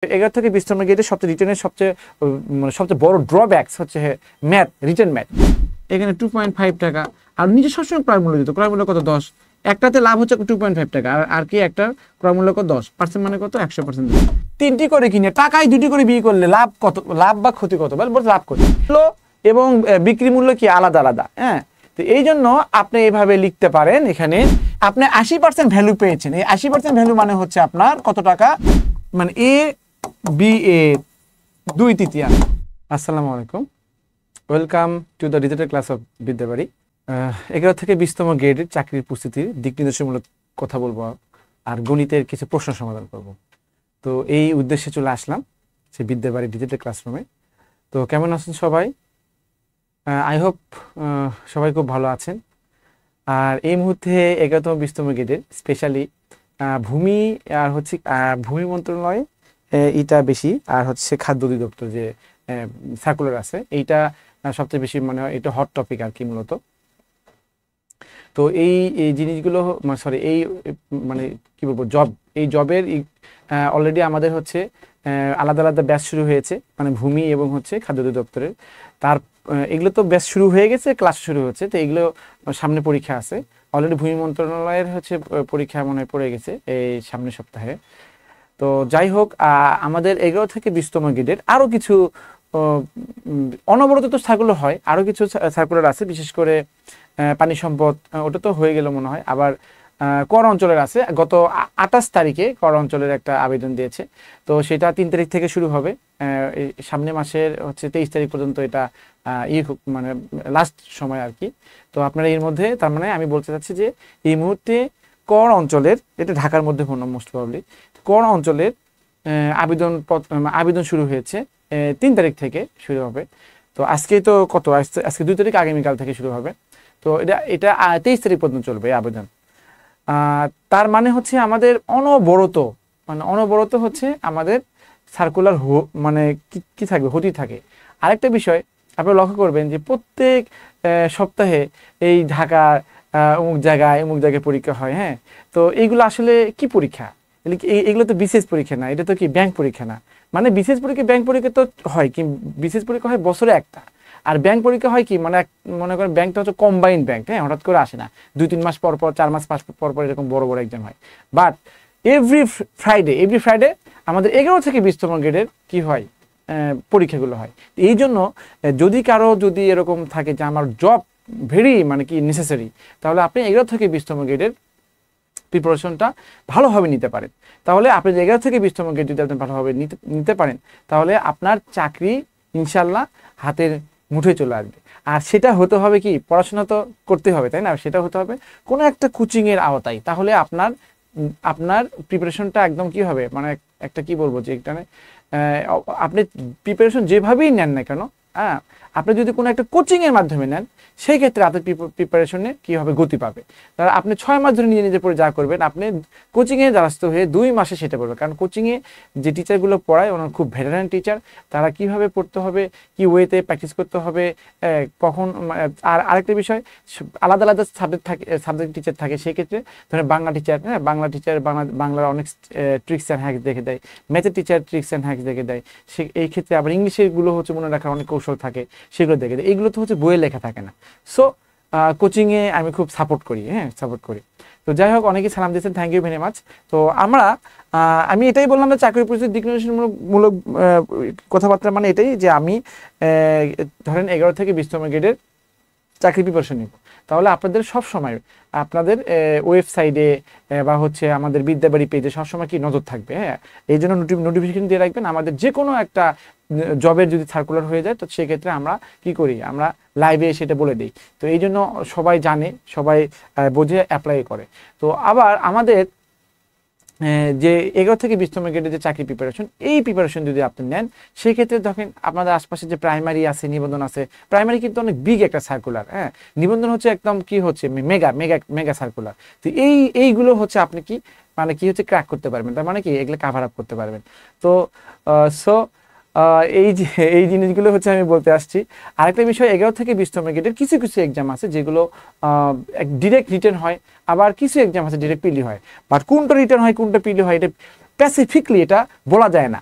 11 থেকে 20 নম্বর গেটে সবচেয়ে রিটেনের সবচেয়ে বড় ড্রব্যাকস হচ্ছে ম্যাথ, রিটেন ম্যাথ। এখানে 2.5 টাকা, আর নিজে সবসময় ক্রয় মূল্য দিত। ক্রয় মূল্য কত? 10। একটাতে লাভ হচ্ছে 2.5 টাকা, আর কি একটা ক্রয় মূল্য কত? 10% মানে কত? 100%। তিনটি করে কিনে টাকায় দুটি করে বিয়ে করলে লাভ কত? লাভ বা ক্ষতি কত? বলতে লাভ ক্ষতি এবং বিক্রি মূল্য কি আলাদা আলাদা। হ্যাঁ, তো এই জন্য আপনি এইভাবে লিখতে পারেন। এখানে আপনি 80% ভ্যালু পেয়েছেন। এই 80% ভ্যালু মানে হচ্ছে আপনার কত টাকা, মানে এ বি এ 2/3। আসসালামু আলাইকুম, welcome to the digital class of Bidyabari. 11 থেকে 20তম গ্রেডের চাকরির প্রস্তুতির দিক নির্দেশমূলক কথা বলবো, আর গণিতের কিছু প্রশ্ন সমাধান করব। তো এই উদ্দেশ্যে চলে আসলাম সে বিদ্যাবাড়ি ডিজিটাল ক্লাসরুমে। তো কেমন আছেন সবাই? আই হোপ সবাই খুব ভালো আছেন। আর এই মুহূর্তে 11তম 20তম গ্রেডের স্পেশালি ভূমি আর হচ্ছে ভূমি মন্ত্রণালয় এটা বেশি, আর হচ্ছে খাদ্য অধিদপ্তর যে সার্কুলার আছে এইটা সবচেয়ে বেশি মানে এটা হট টপিক আর কি মূলত। তো এই জিনিসগুলো সরি এই মানে কি বলবো এই জবের অলরেডি আমাদের হচ্ছে আলাদা আলাদা ব্যাচ শুরু হয়েছে, মানে ভূমি এবং হচ্ছে খাদ্য অধিদপ্তরের। তার এগুলো তো ব্যাচ শুরু হয়ে গেছে, ক্লাস শুরু হচ্ছে, তো এগুলো সামনে পরীক্ষা আছে। অলরেডি ভূমি মন্ত্রণালয়ের হচ্ছে পরীক্ষা মনে হয় পড়ে গেছে এই সামনের সপ্তাহে। তো যাই হোক, আমাদের 11 থেকে 20তম গ্রেডের আরও কিছু অনবরত তো সার্কুলার হয়, আরও কিছু সার্কুলার আছে, বিশেষ করে পানি সম্পদ, ওটা তো হয়ে গেল মনে হয়। আবার কর অঞ্চলের আছে, গত 28 তারিখে কর অঞ্চলের একটা আবেদন দিয়েছে। তো সেটা 3 তারিখ থেকে শুরু হবে, সামনে মাসের হচ্ছে 23 তারিখ পর্যন্ত এটা মানে লাস্ট সময় আর কি। তো আপনারা এর মধ্যে, তার মানে আমি বলতে চাচ্ছি যে এই মুহূর্তে কর অঞ্চলের, এটা ঢাকার মধ্যে মোস্ট প্রবাবলি, কর অঞ্চলের আবেদন শুরু হয়েছে 3 তারিখ থেকে শুরু হবে। তো আজকে তো কত, আজকে 2 তারিখ, আগামীকাল থেকে শুরু হবে। তো এটা 23 তারিখ পর্যন্ত চলবে আবেদন। তার মানে হচ্ছে আমাদের অনবরত হচ্ছে আমাদের সার্কুলার মানে কি থাকবে, হতেই থাকে। আরেকটা বিষয় আপনারা লক্ষ্য করবেন যে প্রত্যেক সপ্তাহে এই ঢাকার অমুক জায়গায় পরীক্ষা হয়। হ্যাঁ, তো এইগুলো আসলে কি পরীক্ষা? এগুলো তো বিশেষ পরীক্ষা না, এটা তো কি ব্যাংক পরীক্ষা না। মানে বিশেষ পরীক্ষা, ব্যাংক পরীক্ষা তো হয় কি, বিশেষ পরীক্ষা হয় বছরে একটা, আর ব্যাংক পরীক্ষা হয় কি মানে মনে করেন ব্যাংকটা হচ্ছে কম্বাইন্ড ব্যাংক। হ্যাঁ, হঠাৎ করে আসে না, 2-3 মাস পর পর, 4 মাস পর পর এরকম বড় বড় এক্সাম হয়। বাট এভরি ফ্রাইডে আমাদের 11 থেকে 20তম গ্রেডের কি হয়, পরীক্ষাগুলো হয়। এই জন্য যদি এরকম থাকে যে আমার জব ভেরি মানে কি নেসেসারি, তাহলে আপনি 11 থেকে 20তম গ্রেডের প্রিপারেশনটা ভালোভাবে নিতে পারেন। তাহলে আপনি 11 থেকে 20তম গ্রেড যদি আপনি ভালোভাবে নিতে পারেন, তাহলে আপনার চাকরি ইনশাল্লাহ হাতের মুঠোয় চলে আসবে। আর সেটা হতে হবে কি, পড়াশোনা তো করতে হবে, তাই না? সেটা হতে হবে কোনো একটা কোচিংয়ের আওতায়। তাহলে আপনার প্রিপারেশনটা একদম কি হবে, মানে একটা কি বলবো যে একটা আপনি প্রিপারেশন যেভাবেই নেন না কেন, হ্যাঁ, আপনি যদি কোনো একটা কোচিংয়ের মাধ্যমে নেন, সেই ক্ষেত্রে আপনার প্রিপারেশনে কী হবে, গতি পাবে। তাহলে আপনি 6 মাস ধরে নিজের পরে যা করবেন, আপনি কোচিংয়ে দ্বারস্থ হয়ে 2 মাসে সেটা পড়বেন। কারণ কোচিংয়ে যে টিচারগুলো পড়ায় ওনার খুব ভেটারান টিচার, তারা কিভাবে পড়তে হবে, কি ওয়েতে প্র্যাকটিস করতে হবে, কখন। আর আরেকটা বিষয়, আলাদা আলাদা সাবজেক্ট টিচার থাকে। সেক্ষেত্রে ধরেন বাংলা টিচার, হ্যাঁ, বাংলার অনেক ট্রিক্স অ্যান্ড হ্যাক্স দেখে দেয়, ম্যাথের টিচার ট্রিক্স অ্যান্ড হ্যাক্স দেখে দেয়। এই ক্ষেত্রে আবার ইংলিশেরগুলো হচ্ছে মনে রাখার অনেক কৌশল থাকে, সেগুলো দেখে দেয়। এইগুলো তো হচ্ছে বইয়ে লেখা থাকে না। সো কোচিংয়ে আমি খুব সাপোর্ট করি। তো যাই হোক, অনেকেই সালাম দিয়েছেন, থ্যাংক ইউ ভেরি মাচ। তো আমি এটাই বললাম যে চাকরি পরিস্থিতির দিক নির্দেশমূলক কথাবার্তা মানে এটাই যে আমি ধরেন 11 থেকে 20তম গ্রেডের চাকরি প্রিপারেশন নিব। তাহলে আপনাদের সব সময় আপনাদের ওয়েবসাইটে বা হচ্ছে আমাদের বিদ্যাবাড়ি পেজে সবসময় কি নজর থাকবে। হ্যাঁ, এই জন্য নোটিফিকেশন দিয়ে রাখবেন। আমাদের যে কোনো একটা জবের যদি সার্কুলার হয়ে যায়, তো সেক্ষেত্রে আমরা কি করি, আমরা লাইভে সেটা বলে দিই। তো এই জন্য সবাই জানে, সবাই বোঝে, অ্যাপ্লাই করে। তো আবার আমাদের যে 11 থেকে 20তম গ্রেডের যে চাকরি প্রিপারেশন, এই প্রিপারেশন যদি আপনি নেন, সেই ক্ষেত্রে দেখেন আপনাদের আশপাশে যে প্রাইমারি আছে, নিবন্ধন আছে। প্রাইমারি কিন্তু অনেক বিগ একটা সার্কুলার, হ্যাঁ, নিবন্ধন হচ্ছে একদম কি হচ্ছে মেগা সার্কুলার। তো এইগুলো হচ্ছে আপনি কি মানে কি হচ্ছে ক্র্যাক করতে পারবেন, তার মানে কি এগুলো কাভার আপ করতে পারবেন। তো এই জিনিসগুলো হচ্ছে আমি বলতে আসছি। আরেকটা বিষয়, 11 থেকে 20তম গ্রেডের কিছু কিছু এক্সাম আছে যেগুলো ডিরেক্ট রিটেন হয়, আবার কিছু এক্সাম আছে ডিরেক্ট পিলি হয়। বাট কোনটা রিটেন হয় কোনটা পিলি হয় এটা স্পেসিফিকলি এটা বলা যায় না,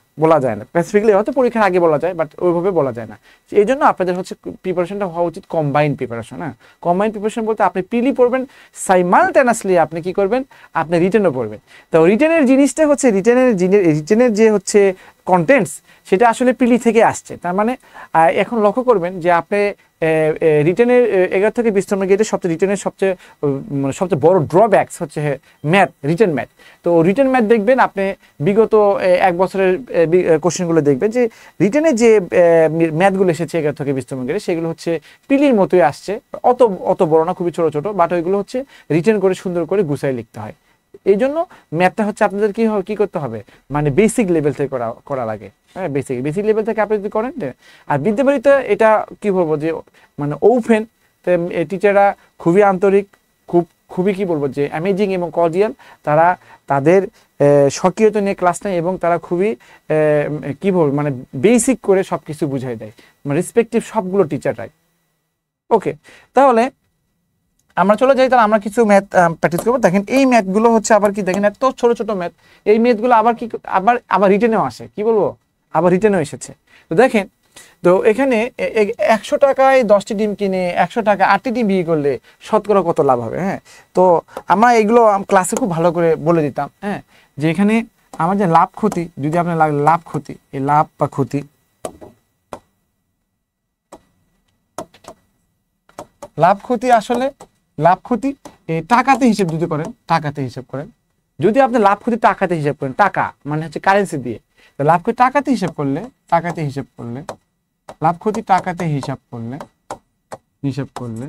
স্পেসিফিকলি হয়তো পরীক্ষার আগে বলা যায়, বাট ওইভাবে বলা যায় না। এই জন্য আপনাদের হচ্ছে প্রিপারেশনটা হওয়া উচিত কম্বাইন্ড প্রিপারেশন। হ্যাঁ, কম্বাইন্ড প্রিপারেশন বলতে আপনি পিলি পড়বেন, সাইমালটেনাসলি আপনি কি করবেন, আপনি রিটেনও পড়বেন। তো রিটেনের জিনিসটা হচ্ছে রিটেনের যে হচ্ছে কন্টেন্টস, সেটা আসলে পিলি থেকে আসছে। তার মানে এখন লক্ষ্য করবেন যে আপনি রিটেনের 11 থেকে 20তম গ্রেডের রিটেনের সবচেয়ে বড় ড্রব্যাকস হচ্ছে ম্যাথ, রিটেন ম্যাথ। তো রিটেন ম্যাথ দেখবেন আপনি বিগত এক বছরের কোশ্চেনগুলো দেখবেন যে রিটেনের যে ম্যাথগুলো এসেছে 11 থেকে 20তম গ্রেডে, সেগুলো হচ্ছে পিলির মতোই আসছে, অত বড় না, খুবই ছোট ছোট, বাট ওইগুলো হচ্ছে রিটেন করে সুন্দর করে গুছাই লিখতে হয়। এই জন্য ম্যাথটা হচ্ছে আপনাদের কি করতে হবে, মানে বেসিক লেভেল থেকে করা লাগে। হ্যাঁ, বেসিক লেভেল থেকে আপনি যদি করেন। আর বিদ্যাবাড়িতে এটা কি বলবো যে মানে ওপেন, টিচাররা খুবই আন্তরিক, খুবই কি বলবো যে অ্যামেজিং এবং কর্ডিয়াল। তারা তাদের সক্রিয়তা নিয়ে ক্লাস নেয় এবং তারা খুবই কি বলবো মানে বেসিক করে সব কিছু বুঝাই দেয়, মানে রেসপেক্টিভ সবগুলো টিচাররাই। ওকে, তাহলে আমরা চলে যাই, তাহলে আমরা কিছু ম্যাথ প্র্যাকটিস করবো। দেখেন এই ম্যাথগুলো হচ্ছে আবার কি, দেখেন এত ছোট ছোট ম্যাথ, এই ম্যাথগুলো আবার কি আবার রিটেনেও আসে, কি বলবো, আবার রিটেনেও এসেছে। তো দেখেন, তো এখানে 100 টাকায় 10টি ডিম কিনে 100 টাকা 8টি ডিম বিক্রি করলে শতকরা কত লাভ হবে। হ্যাঁ, তো আমরা এগুলো ক্লাসে খুব ভালো করে বলে দিতাম। হ্যাঁ, যে এখানে আমার যে লাভ ক্ষতি, যদি আপনার লাভ ক্ষতি, এই লাভ বা ক্ষতি, আসলে লাভ ক্ষতি টাকাতে হিসেব যদি করেন, যদি আপনি লাভ ক্ষতি টাকাতে হিসাব করেন, টাকা মানে হচ্ছে কারেন্সি দিয়ে, তো লাভ ক্ষতি টাকাতে হিসাব করলে লাভ ক্ষতি টাকাতে হিসাব করলে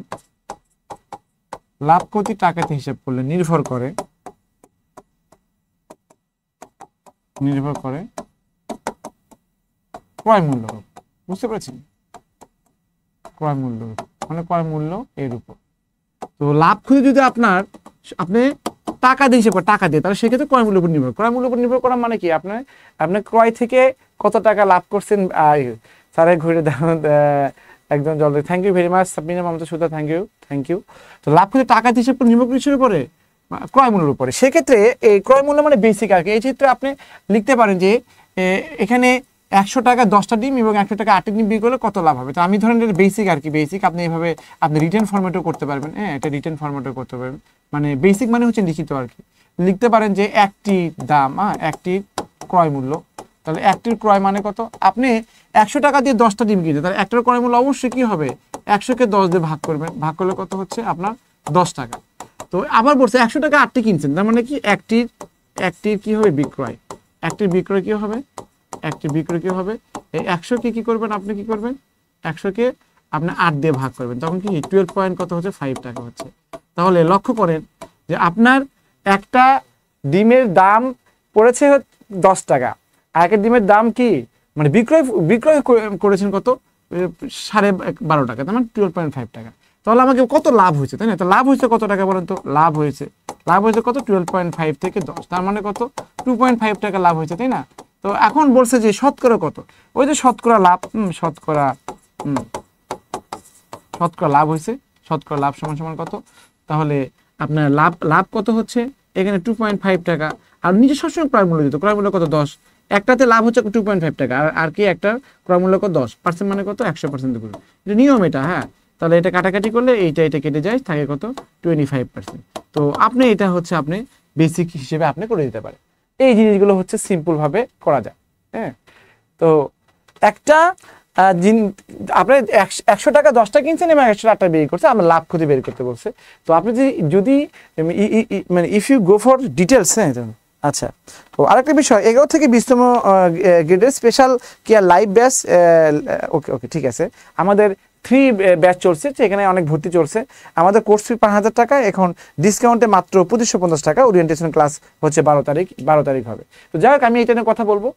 লাভ ক্ষতি টাকাতে হিসাব করলে নির্ভর করে ক্রয় মূল্য। বুঝতে পেরেছেন, ক্রয় মূল্য মানে ক্রয় মূল্য এর উপর। তো লাভ ক্ষতি যদি আপনি টাকা দিয়ে হিসেবে টাকা দিয়ে, তাহলে সেক্ষেত্রে ক্রয় মূল্যের উপর নির্ভর করা মানে কি, আপনার ক্রয় থেকে কত টাকা লাভ করছেন। স্যারের ঘুরে একজন জলদি, থ্যাংক ইউ ভেরি মাচ সাবমিনা মমতা সুদা, থ্যাংক ইউ। তো লাভ ক্ষতি টাকা দিয়ে হিসেবে নির্ভর কিসের উপরে, ক্রয় মূল্যের উপরে। সেক্ষেত্রে এই ক্রয় মূল্য মানে বেসিক আর কি। এই ক্ষেত্রে আপনি লিখতে পারেন যে এখানে 100 টাকা 10টা ডিম এবং 100 টাকা 8টি ডিম বিক্রি করলে কত লাভ হবে। তো আমি ধরেন এটা বেসিক আর কি, আপনি এইভাবে আপনি রিটেন ফরম্যাটও করতে পারবেন। হ্যাঁ, এটা রিটেন ফরম্যাটও করতে পারবেন, মানে বেসিক মানে হচ্ছে লিখিত আর কি। লিখতে পারেন যে একটির দাম, একটির ক্রয় মূল্য, তাহলে একটির ক্রয় মানে কত, আপনি 100 টাকা দিয়ে 10টা ডিম কিনতে, তাহলে একটার ক্রয় মূল্য অবশ্যই কি হবে, 100কে 10 দিয়ে ভাগ করবেন, ভাগ করলে কত হচ্ছে আপনার 10 টাকা। তো আবার বলছে 100 টাকা 8টি কিনছেন, তার মানে কি একটির কি হবে বিক্রয়, একটির বিক্রয় কি হবে, এই 100কে কি করবেন, আপনি কি করবেন 100কে আপনি 8 দিয়ে ভাগ করবেন, তখন কি 12 পয়েন্ট কত হচ্ছে 5 টাকা হচ্ছে। তাহলে লক্ষ্য করেন যে আপনার একটা ডিমের দাম পড়েছে 10 টাকা, আর একটা ডিমের দাম কি মানে বিক্রয় করেছেন কত 12.5 টাকা, তার মানে 12.5 টাকা। তাহলে আমাকে কত লাভ হয়েছে, তাই না? তো লাভ হয়েছে কত টাকা বলেন তো, লাভ হয়েছে কত 12.5 থেকে 10, তার মানে কত 2.5 টাকা লাভ হয়েছে, তাই না? তো এখন বলছে যে শতকরা কত, ওই যে শতকরা লাভ, শতকরা লাভ হয়েছে, শতকরা লাভ সমান কত, তাহলে আপনার লাভ কত হচ্ছে এখানে 2.5 টাকা। আর নিজে সবসময় ক্রয় মূল্য দিত, ক্রয় মূল্য কত 10, একটাতে লাভ হচ্ছে 2.5 টাকা, আর কি একটা ক্রয় মূল্য কত 10% মানে কত 100% করবে, এটা নিয়ম এটা। হ্যাঁ, তাহলে এটা কাটাকাটি করলে এটা কেটে যায়, থাকে কত 25%। তো আপনি এটা হচ্ছে আপনি বেসিক হিসেবে আপনি করে দিতে পারেন। এই জিনিসগুলো হচ্ছে সিম্পল ভাবে করা যায়। হ্যাঁ, তো একটা আপনি 100 টাকা 10টা কিনছেন এবং 100 টাকা বের করছে, আমরা লাভ ক্ষতি বের করতে বলছে। তো আপনি যদি মানে if you go for details, হ্যাঁ আচ্ছা। তো আরেকটা বিষয়, 11 থেকে 20তম গ্রেডের special care live batch, okay ঠিক আছে, আমাদের 3 ব্যাচ চলছে, এখানে অনেক ভর্তি চলছে। আমাদের কোর্স ফি 5,000 টাকা, এখন ডিসকাউন্টে মাত্র 2550 টাকা। ওরিয়েন্টেশন ক্লাস হচ্ছে 12 তারিখ হবে। তো যাই হোক, আমি এটা নিয়ে কথা বলবো।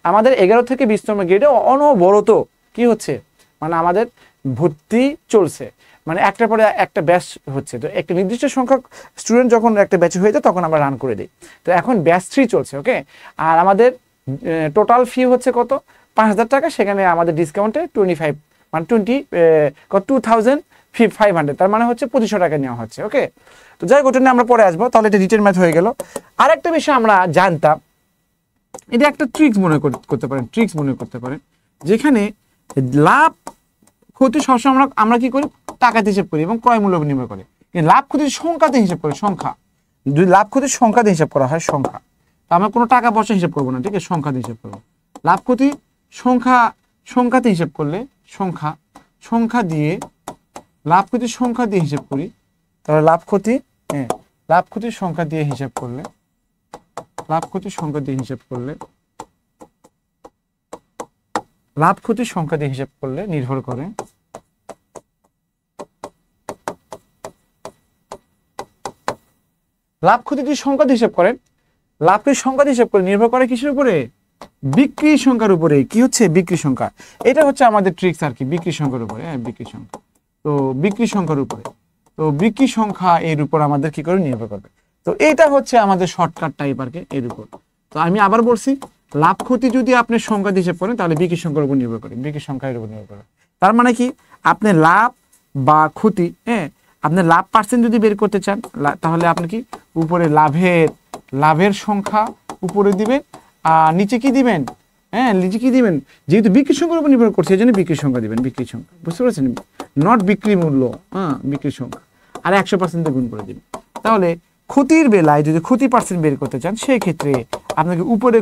আমাদের 11 থেকে 20তম গ্রেডে অনবরত কি হচ্ছে, মানে আমাদের ভর্তি চলছে, মানে একটার পরে একটা ব্যাচ হচ্ছে। তো একটা নির্দিষ্ট সংখ্যক স্টুডেন্ট যখন একটা ব্যাচ হয়ে যায় তখন আমরা রান করে দিই। তো এখন ব্যাচ 3 চলছে, ওকে। আর আমাদের টোটাল ফি হচ্ছে কত 5,000 টাকা, সেখানে আমাদের ডিসকাউন্টে 25 মানে 2,500, তার মানে হচ্ছে 2500 টাকা নেওয়া হচ্ছে। ওকে, তো যাই হোক ওটা নিয়ে আমরা পরে আসবো। তাহলে এটা রিটেন ম্যাথ হয়ে গেল। আরেকটা বিষয় আমরা জানতাম, এটা একটা ট্রিক্স মনে করতে পারেন, ট্রিক্স মনে করতে পারেন, যেখানে লাভ ক্ষতি সবসময় আমরা কি করি টাকাতে হিসাব করি এবং ক্রয় মূল্য নির্ভর করে। লাভ ক্ষতির সংখ্যাতে হিসাব করি, সংখ্যা, যদি লাভ ক্ষতির সংখ্যাতে হিসাব করা হয় সংখ্যা, তো আমরা কোনো টাকা পয়সা হিসাব করবো না, ঠিক আছে, সংখ্যাতে হিসাব করবো। লাভ ক্ষতি সংখ্যাতে হিসাব করলে সংখ্যা দিয়ে লাভ ক্ষতির সংখ্যা দিয়ে হিসাব করি, তাহলে লাভ ক্ষতির সংখ্যা দিয়ে হিসাব করলে লাভ ক্ষতির সংখ্যা দিয়ে হিসাব করলে লাভ ক্ষতির সংখ্যা দিয়ে হিসাব করলে নির্ভর করে লাভ ক্ষতির সংখ্যা দিয়ে হিসাব করেন, লাভ ক্ষতির সংখ্যা দিয়ে হিসাব করে নির্ভর করে কিসের উপরে, বিক্রি সংখ্যার উপরে। কি হচ্ছে বিক্রি সংখ্যা, এটা হচ্ছে আমাদের ট্রিক্স আর কি, বিক্রি সংখ্যার উপরে। হ্যাঁ, বিক্রি সংখ্যা, তো বিক্রি সংখ্যার উপরে, তো বিক্রি সংখ্যা এর উপর আমাদের কি করে নির্ভর করবে। তো এটা হচ্ছে আমাদের শর্টকাট টাইপ আর কি এর উপর। তো আমি আবার বলছি, লাভ ক্ষতি যদি আপনি সংখ্যা দিয়ে হিসাব করেন তাহলে বিক্রি সংখ্যার উপর নির্ভর করে, বিক্রি সংখ্যার উপর নির্ভর করে। তার মানে কি, আপনি লাভ বা ক্ষতি, হ্যাঁ, আপনি লাভ পার্সেন্ট যদি বের করতে চান তাহলে আপনি কি উপরে লাভের সংখ্যা উপরে দিবেন, আর নিচে কি দিবেন, হ্যাঁ নিচে কি দিবেন, যেহেতু বিক্রি সংখ্যার উপর নির্ভর করছে এই জন্য বিক্রি সংখ্যা দিবেন, বিক্রি সংখ্যা, বুঝতে পারছেন, নট বিক্রি মূল্য, হ্যাঁ বিক্রি সংখ্যা, আর 100% গুণ করে দিবেন। তাহলে ক্ষতির বেলায় যদি ক্ষতি পার্সেন্ট বের করতে চান সেই ক্ষেত্রে আপনাকে উপরে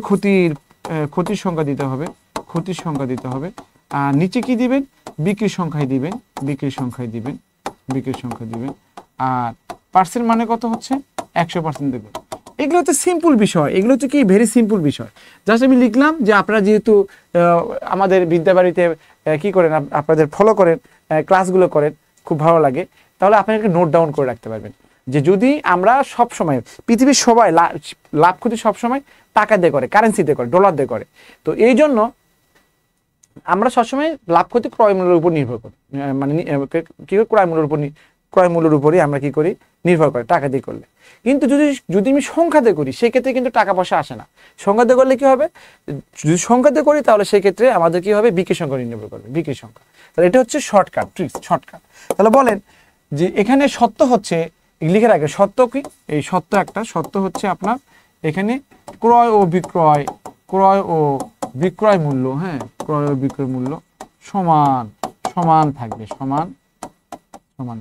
ক্ষতির সংখ্যা দিতে হবে, ক্ষতির সংখ্যা দিতে হবে, আর নিচে কি দিবেন, বিক্রির সংখ্যায় দিবেন, বিক্রির সংখ্যায় দিবেন, বিক্রির সংখ্যা দিবেন, আর পার্সেন্ট মানে কত হচ্ছে 100% দেবেন। এগুলো হচ্ছে সিম্পল বিষয়, এগুলো হচ্ছে কি ভেরি সিম্পল বিষয়। জাস্ট আমি লিখলাম যে আপনারা যেহেতু আমাদের বিদ্যাবাড়িতে কি করেন, আপনাদের ফলো করেন, ক্লাসগুলো করেন, খুব ভালো লাগে, তাহলে আপনাকে নোট ডাউন করে রাখতে পারবেন যে যদি আমরা সব সময়, পৃথিবীর সবাই লাভ ক্ষতি সবসময় টাকা দিয়ে করে, কারেন্সি দিয়ে করে, ডলার দিয়ে করে। তো এই জন্য আমরা সবসময় লাভ ক্ষতি ক্রয় মূল্যের উপর নির্ভর করি, মানে কি করে ক্রয় মূল্যের উপরই আমরা কি করি নির্ভর করে টাকা দিয়ে করলে। কিন্তু যদি আমি সংখ্যা দিয়ে করি সেক্ষেত্রে কিন্তু টাকা পয়সা আসে না। সংখ্যা দিয়ে করলে কি হবে, যদি সংখ্যা দিয়ে করি তাহলে সেক্ষেত্রে আমাদের কি হবে বিক্রি সংখ্যা নির্ভর করবে, বিক্রি সংখ্যা। তাহলে এটা হচ্ছে শর্টকাট ট্রিক্স, শর্টকাট। তাহলে বলেন যে এখানে সত্য হচ্ছে, লিখে রাখে সত্য কি, এই সত্য একটা সত্য হচ্ছে আপনার এখানে ক্রয় ও বিক্রয় মূল্য, হ্যাঁ ক্রয় ও বিক্রয় মূল্য সমান থাকবে, সমান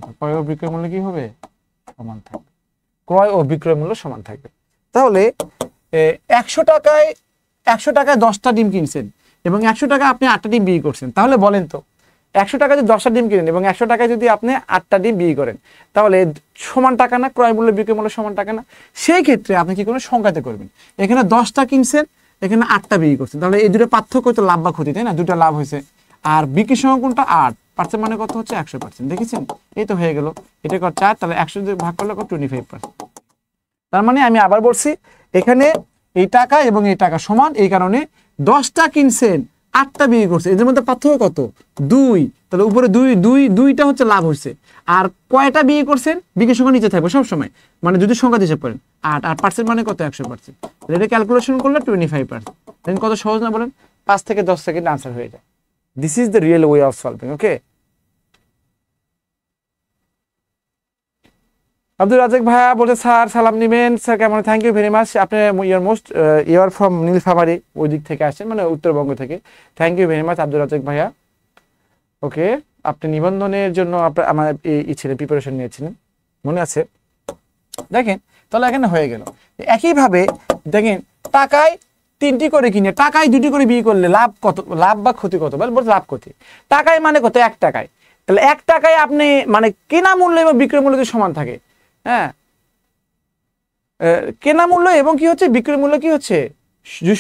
থাকবে। ক্রয় ও বিক্রয় মূল্য কি হবে, সমান থাকবে, ক্রয় ও বিক্রয় মূল্য সমান থাকবে। তাহলে 100 টাকায় 10টা ডিম কিনছেন এবং 100 টাকা আপনি 8টা ডিম বিক্রি করছেন, তাহলে বলেন তো 100 টাকা যদি 10টা ডিম কিনেন এবং 100 টাকায় যদি আপনি 8টা ডিম বিক্রি করেন তাহলে সমান টাকা না, ক্রয় মূল্য বিক্রয় মূল্য সমান টাকা না। সেই ক্ষেত্রে আপনি কি করবেন, সংখ্যাতে করবেন। এখানে 10টা কিনছেন, এখানে 8টা বিক্রি করছেন, তাহলে এই দুটো পার্থক্য তো লাভ বা ক্ষতি, তাই না, দুটো লাভ হয়েছে। আর বিক্রির সংখ্যা কোনটা 8% মানে কত হচ্ছে 100%, দেখেছেন, এই তো হয়ে গেল। এটা কত 4, তাহলে 100 দিয়ে ভাগ করলে কত 25%। তার মানে আমি আবার বলছি, এখানে এই টাকা এবং এই টাকা সমান, এই কারণে 10টা কিনছেন 8টা বিক্রি করছে, এদের মধ্যে পার্থক্য কত 2, তাহলে উপরে 2টা হচ্ছে লাভ হচ্ছে। আর কয়টা বিক্রি করছেন, বিক্রির সংখ্যা নিচে থাকবে সবসময়, মানে যদি সংখ্যা হিসাব করেন 8 আর পার্সেন্ট মানে কত 100%, এটা ক্যালকুলেশন করলে 25%। দেন কত সহজ না বলেন, 5 থেকে 10 সেকেন্ড আনসার হয়ে যায়। This is the real way of solving. Okay, Abdul Razzak ভাইয়া বলছে স্যার সালাম নিবেন, স্যার কেমন, থ্যাংক ইউ ভেরি মাচ। আপনি ইউর ফ্রম নীলফামারী, ওই দিক থেকে আসেন, মানে উত্তরবঙ্গ থেকে। Thank you very much Abdul Razzak ভাইয়া। ওকে, আপনি নিবন্ধনের জন্য আমার এই ছেলে প্রিপারেশন নিয়েছিলেন, মনে আছে? দেখেন তাহলে এখানে হয়ে গেল। একইভাবে দেখেন টাকায় 3টি করে কিনে টাকায় 2টি করে বিক্রি করলে লাভ কত, লাভ বা ক্ষতি কত, বলতে লাভ ক্ষতি। টাকায় মানে কত 1 টাকায়, তাহলে 1 টাকায় আপনি মানে কেনা মূল্য এবং বিক্রয় মূল্য যদি সমান থাকে, হ্যাঁ কেনা মূল্য এবং কি হচ্ছে বিক্রয় মূল্য কি হচ্ছে যদি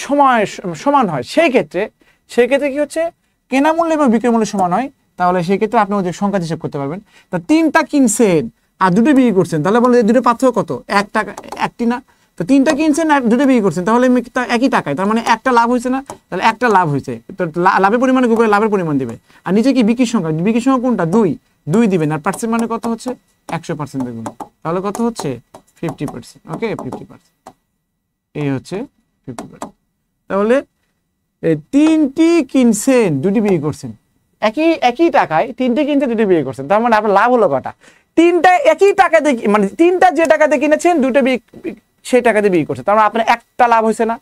সমান হয়, সেই ক্ষেত্রে কি হচ্ছে কেনা মূল্য এবং বিক্রয় মূল্য সমান হয়, তাহলে সেই ক্ষেত্রে আপনি ওদের সংখ্যা হিসাব করতে পারবেন। তা 3টা কিনছেন আর 2টো বিক্রি করছেন, তাহলে বলে দুটো পার্থক্য কত 1 টাকা, 1টি না, তো 3টা কিনছেন আর 2টো বিক্রি করছেন, তাহলে একই টাকায়, তার মানে একটা লাভ হয়েছে না, তাহলে একটা লাভ হয়েছে, তো লাভের পরিমাণে গুগলে লাভের পরিমাণ দিবে। আর নিচে কি বিক্রির সংখ্যা কোনটা 2 দিবেন, আর পার্সেন্ট মানে কত হচ্ছে 100% দেখুন, তাহলে কত হচ্ছে 50%। ওকে 50%, এই হচ্ছে 50%। তাহলে তিনটি কিনছেন, দুটি বিক্রি করছেন। একই একই টাকায় তিনটে কিনতে দুটি বিক্রি করছেন, তার মানে আপনার লাভ হলো কটা? তিনটা একই টাকা দিয়ে, মানে তিনটা যে টাকা দিয়ে কিনেছেন দুটো সেই টাকা দিয়ে বিক্রি করছেন, তার মানে আপনার একটা লাভ হয়েছে না?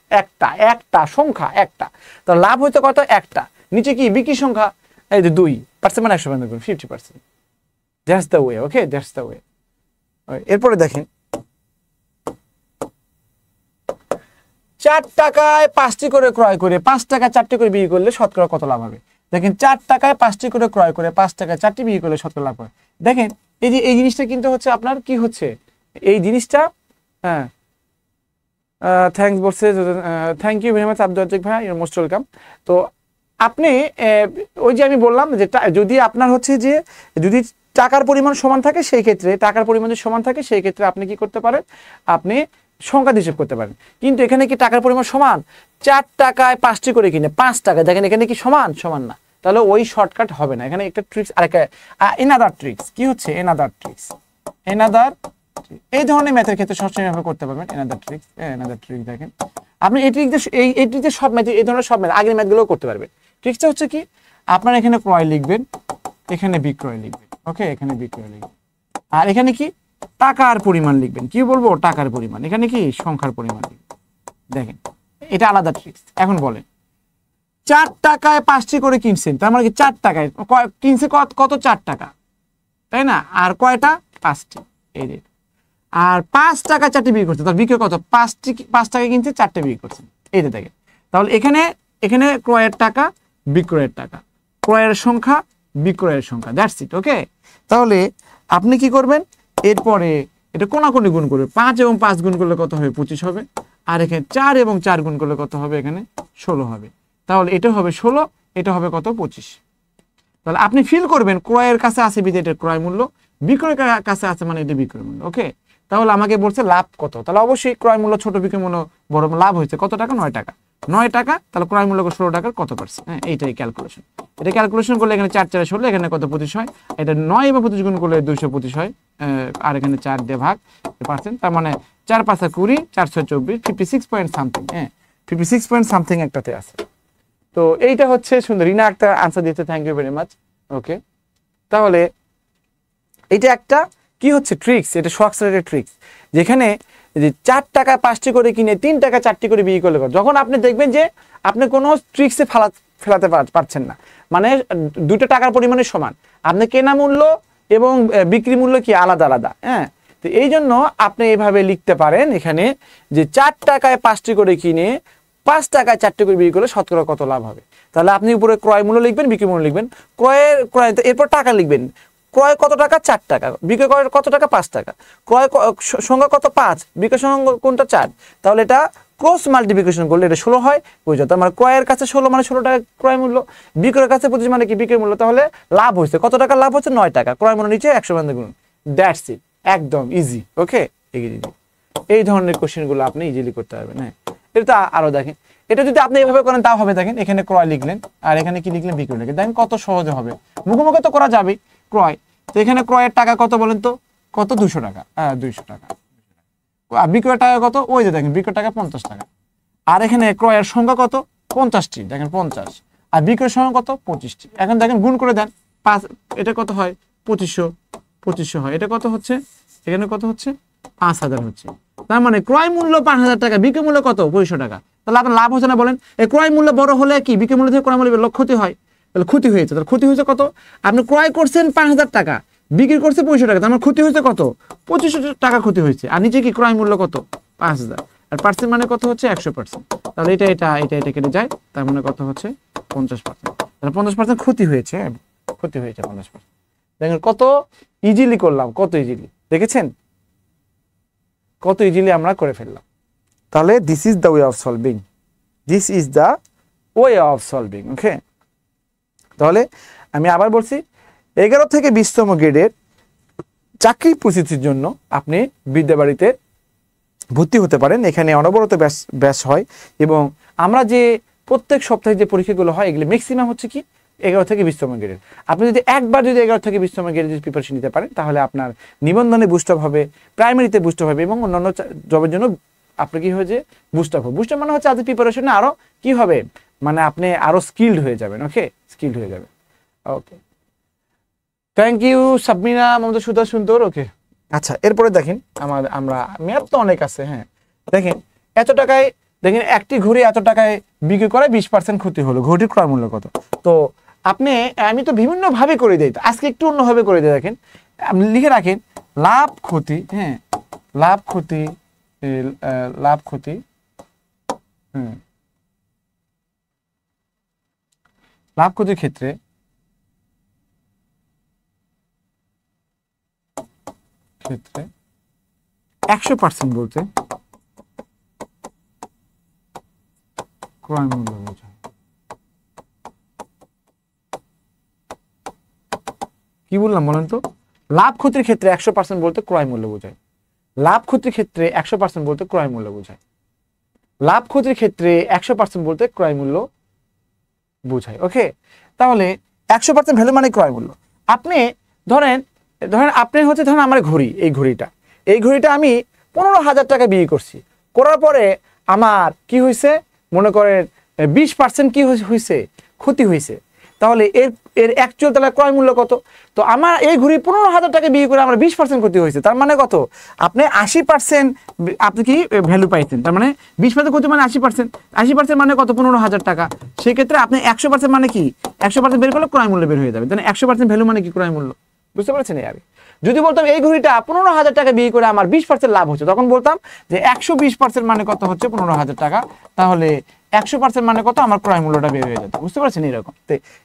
একটা সংখ্যা একটা, তো লাভ হইতে কত? একটা। নিচে কি বিক্রি সংখ্যা? এই যে 2% মানে 100%, 50%। That's the way, okay, that's the way. এরপরে দেখেন 4 টাকায় 5টি করে ক্রয় করে 5 টাকা 4টি করে বিক্রি করলে শতকরা কত লাভ হবে? দেখেন 4 টাকায় 5টি করে ক্রয় করে 5 টাকায় 4টি বিক্রি করলে শতকরা লাভ হয়। দেখেন এই যে এই জিনিসটা কিন্তু হচ্ছে আপনার কি হচ্ছে, এই জিনিসটা, হ্যাঁ, থ্যাঙ্কস বলছে, thank you very much Abdul Razzaq ভাই, ইউ আর মোস্ট ওয়েলকাম। তো আপনি ওই যে আমি বললাম যে যদি আপনার হচ্ছে যে যদি টাকার পরিমাণ সমান থাকে, সেই ক্ষেত্রে টাকার পরিমাণ যদি সমান থাকে সেই ক্ষেত্রে আপনি কি করতে পারেন, আপনি সংখ্যা হিসেব করতে পারেন। কিন্তু এখানে কি টাকার পরিমাণ সমান? 4 টাকায় 5টি করে কিনে 5 টাকা, দেখেন এখানে কি সমান? সমান না, তাহলে ওই শর্টকাট হবে না। এখানে একটা ট্রিক্স, আরেকটা এনাদার ট্রিক্স কি হচ্ছে, এনাদার ট্রিক্স, এনাদার এই ধরনের ম্যাথের ক্ষেত্রে সবসময় ভাবে করতে পারবেন। এনাদার ট্রিক্স, এনাদার ট্রিক দেখেন আপনি এই ট্রিক এই ট্রিকতে সব ম্যাথ, এই ধরনের সব ম্যাথ আগের ম্যাথগুলোও করতে পারবেন। ট্রিক্সটা হচ্ছে কি, আপনার এখানে ক্রয় লিখবেন, এখানে বিক্রয় লিখবেন, ওকে, এখানে বিক্রয় লিখবেন, আর এখানে কি টাকার পরিমাণ লিখবেন। কি বলবো? টাকার পরিমাণ। এখানে কি সংখ্যার পরিমাণ লিখবেন। দেখেন এটা আলাদা ট্রিক্স। এখন বলেন 4 টাকায় 5টি করে কিনছেন, তার মানে কি 4 টাকায় কিনছে কত? 4 টাকা, তাই না? আর কয়টা? 5টি, এই যে। আর 5 টাকা 4টি বিক্রি করছে, তার বিক্রি কত? 5 টাকা কিনছে, 4টে বিক্রি করছে, এই যে দেখেন। তাহলে এখানে ক্রয়ের টাকা, বিক্রয়ের টাকা, ক্রয়ের সংখ্যা, বিক্রয়ের সংখ্যা, দ্যাটস ইট, ওকে। তাহলে আপনি কি করবেন, এরপরে এটা কোনাকুনি গুণ করবে। 5 এবং 5 গুণ করলে কত হবে? 25 হবে। আর এখানে 4 এবং 4 গুণ করলে কত হবে? এখানে 16 হবে। তাহলে এটা হবে 16, এটা হবে কত? 25। তাহলে আপনি ফিল করবেন ক্রয়ের কাছে আছে বিধে এটা ক্রয় মূল্য, বিক্রয়ের কাছে আছে মানে এটা বিক্রয় মূল্য, ওকে। তাহলে আমাকে বলছে লাভ কত, তাহলে অবশ্যই ক্রয় মূল্য ছোট, বিক্রয় মূল্য বড়। লাভ হয়েছে কত টাকা? 9 টাকা। 9 টাকা, তাহলে ক্রয় মূল্য 16 টাকার কত পার্সেন্ট? হ্যাঁ, এইটাই ক্যালকুলেশন। এটা ক্যালকুলেশন করলে এখানে 4 4 16, এখানে কত? 25 হয়। এটা 9 এবং 25 গুণ করলে 225 হয়, আর এখানে 4 দিয়ে ভাগ পার্সেন্ট, তার মানে 4 5 20, 4 6 24, 56 পয়েন্ট সামথিং, হ্যাঁ 56 পয়েন্ট সামথিং একটাতে আছে। তো এইটা হচ্ছে সুন্দর। রিনা একটা আনসার দিতে, thank you very much, okay. তাহলে এইটা একটা কি হচ্ছে ট্রিক্স, এটা শর্টকাটের ট্রিক্স, যেখানে যে 4 টাকা 5টি করে কিনে 3 টাকা 4টি করে বিক্রি করলে, যখন আপনি দেখবেন যে আপনি কোনো ট্রিক্সে ফেলাতে পারছেন না, মানে দুটো টাকার পরিমাণে সমান, আপনি কেনা মূল্য এবং বিক্রি মূল্য কি আলাদা আলাদা, হ্যাঁ। তো এই জন্য আপনি এইভাবে লিখতে পারেন এখানে যে 4 টাকায় 5টি করে কিনে 5 টাকায় 4টি করে বিক্রি করলে শতকরা কত লাভ হবে। তাহলে আপনি উপরে ক্রয় মূল্য লিখবেন, বিক্রি মূল্য লিখবেন, ক্রয় এরপর টাকা লিখবেন, ক্রয় কত টাকা? 4 টাকা, বিক্রয় কত টাকা? 5 টাকা, ক্রয় সংখ্যা কত? 5, বিক্রয় সংখ্যা কোনটা? 4। তাহলে এটা ক্রস মাল্টিপ্লিকেশন করলে এটা 16 হয়, বুঝছো? তার মানে ক্রয়ের কাছে 16 মানে 16 টাকা ক্রয় মূল্য, বিক্রয়ের কাছে 25 মানে কি বিক্রয় মূল্য। তাহলে লাভ হয়েছে কত টাকা? লাভ হচ্ছে 9 টাকা, ক্রয় মূল্য নিচে 100 গুণ, দ্যাটস ইট, একদম ইজি, ওকে। এই ধরনের কোশ্চেনগুলো আপনি ইজিলি করতে পারবেন, হ্যাঁ। এটা আরো দেখেন, এটা যদি আপনি এইভাবে করেন তাও হবে। দেখেন এখানে ক্রয় লিখলেন, আর এখানে কি লিখলেন? বিক্রয় লিখলেন, দেখেন কত সহজে হবে, মুখোমুখি তো করা যাবে। ক্রয়, তো এখানে ক্রয়ের টাকা কত বলেন তো? কত? 200 টাকা, 200 টাকা। আর বিক্রয়ের টাকা কত? ওই যে দেখেন বিক্রয় টাকা 50 টাকা। আর এখানে ক্রয়ের সংখ্যা কত? 50টি, দেখেন 50। আর বিক্রয়ের সংখ্যা কত? 25টি। এখন দেখেন গুণ করে দেন, 5, এটা কত হয়? 2500 হয়। এটা কত হচ্ছে? এখানে কত হচ্ছে? 5000 হচ্ছে। তার মানে ক্রয় মূল্য 5000 টাকা, বিক্রয় মূল্য কত? 2500 টাকা। তাহলে আপনার লাভ হচ্ছে না বলেন? এই ক্রয় মূল্য বড় হলে কি বিক্রয় মূল্য থেকে ক্রয় মূল্য ক্ষতি হয়, তাহলে ক্ষতি হয়েছে। তাহলে ক্ষতি হয়েছে কত? আপনি ক্রয় করছেন 5000 টাকা, বিক্রি করছে 2500 টাকা, তার মানে ক্ষতি হয়েছে কত? 2500 টাকা ক্ষতি হয়েছে। আর নিচে কি ক্রয় মূল্য কত? 5000, আর পার্সেন্ট মানে কত হচ্ছে? 100%। তাহলে এটা কেটে যায়, তার মানে কত হচ্ছে? 50%। তাহলে 50% ক্ষতি হয়েছে, 50%। দেখেন কত ইজিলি করলাম, কত ইজিলি, দেখেছেন কত ইজিলি আমরা করে ফেললাম। তাহলে this is the way of solving, okay. তাহলে আমি আবার বলছি, 11 থেকে 20তম গ্রেডের চাকরি প্রস্তুতির জন্য আপনি বিদ্যাবাড়িতে ভর্তি হতে পারেন। এখানে অনবরত ব্যাচ হয়, এবং আমরা যে প্রত্যেক সপ্তাহে যে পরীক্ষাগুলো হয় এগুলো ম্যাক্সিমাম হচ্ছে কি 11 থেকে 20তম গ্রেডের। আপনি যদি একবার 11 থেকে 20তম গ্রেডের যদি প্রিপারেশন নিতে পারেন, তাহলে আপনার নিবন্ধনে বুস্টআপ হবে, প্রাইমারিতে বুস্টআপ হবে, এবং অন্যান্য জবের জন্য আপনার কি হয়েছে? বুস্টআপ হবে। বুস্টআপ মানে হচ্ছে আজ প্রিপারেশনে আরো কি হবে? মানে আপনি আরো স্কিলড হয়ে যাবেন। ওকে, স্কিলড হয়ে যাবেন। ওকে, থ্যাংক ইউ সাবমিনা মমতা সুদা সুন্দর। ওকে, আচ্ছা এরপরে দেখেন আমরা ম্যাথ তো অনেক আছে। হ্যাঁ, দেখেন এত টাকায়, দেখেন একটি ঘড়ি এত টাকায় বিক্রি করে 20% ক্ষতি হলো, ঘড়ির ক্রয় মূল্য কত? তো আপনি, আমি তো বিভিন্ন ভাবে করে দিই, তো আজকে একটু অন্যভাবে করে দিই। দেখেন আপনি লিখে রাখেন লাভ ক্ষতি। হ্যাঁ, লাভ ক্ষতি, লাভ ক্ষতি, লাভ ক্ষতির ক্ষেত্রে ক্ষেত্রে 100% বলতে ক্রয় মূল্য বোঝায়। কি বললাম বলেন তো? লাভ ক্ষতির ক্ষেত্রে 100% বলতে ক্রয় মূল্য বোঝায়। লাভ ক্ষতির ক্ষেত্রে 100% বলতে ক্রয় মূল্য বোঝায়। লাভ ক্ষতির ক্ষেত্রে 100% বলতে ক্রয় মূল্য বোঝায়। ওকে, তাহলে 100% ভ্যালু মানে ক্রয় মূল্য। আপনি ধরেন আপনি হচ্ছে ধরেন আমার ঘড়ি, এই ঘড়িটা আমি 15,000 টাকা বিক্রি করছি, করার পরে আমার কি হয়েছে মনে করেন 20% কি হয়েছে, ক্ষতি হয়েছে। তাহলে এর অ্যাকচুয়াল তাহলে ক্রয় মূল্য কত? তো আমার এই ঘড়ি 15,000 টাকা বিক্রি করে আমার 20% ক্ষতি হয়েছে, তার মানে কত? আপনি 80% আপনি কি ভ্যালু পাইছেন, তার মানে 20% ক্ষতি মানে 80%, 80% মানে কত? 15,000 টাকা। সেক্ষেত্রে আপনি 100% মানে কি, 100% বের করলে ক্রয় মূল্য বের হয়ে যাবে। তাহলে 100% ভ্যালু মানে কি, ক্রয় মূল্য। বুঝতে পারছেন? আর যদি বলতাম এই ঘড়িটা 15,000 টাকা বিক্রি করে আমার 20% লাভ হচ্ছে, তখন বলতাম যে 120% মানে কত হচ্ছে 15,000 টাকা, তাহলে 100% মানে কত, আমার ক্রয় মূল্যটা বের হয়ে যেত। বুঝতে পারছেন? এরকম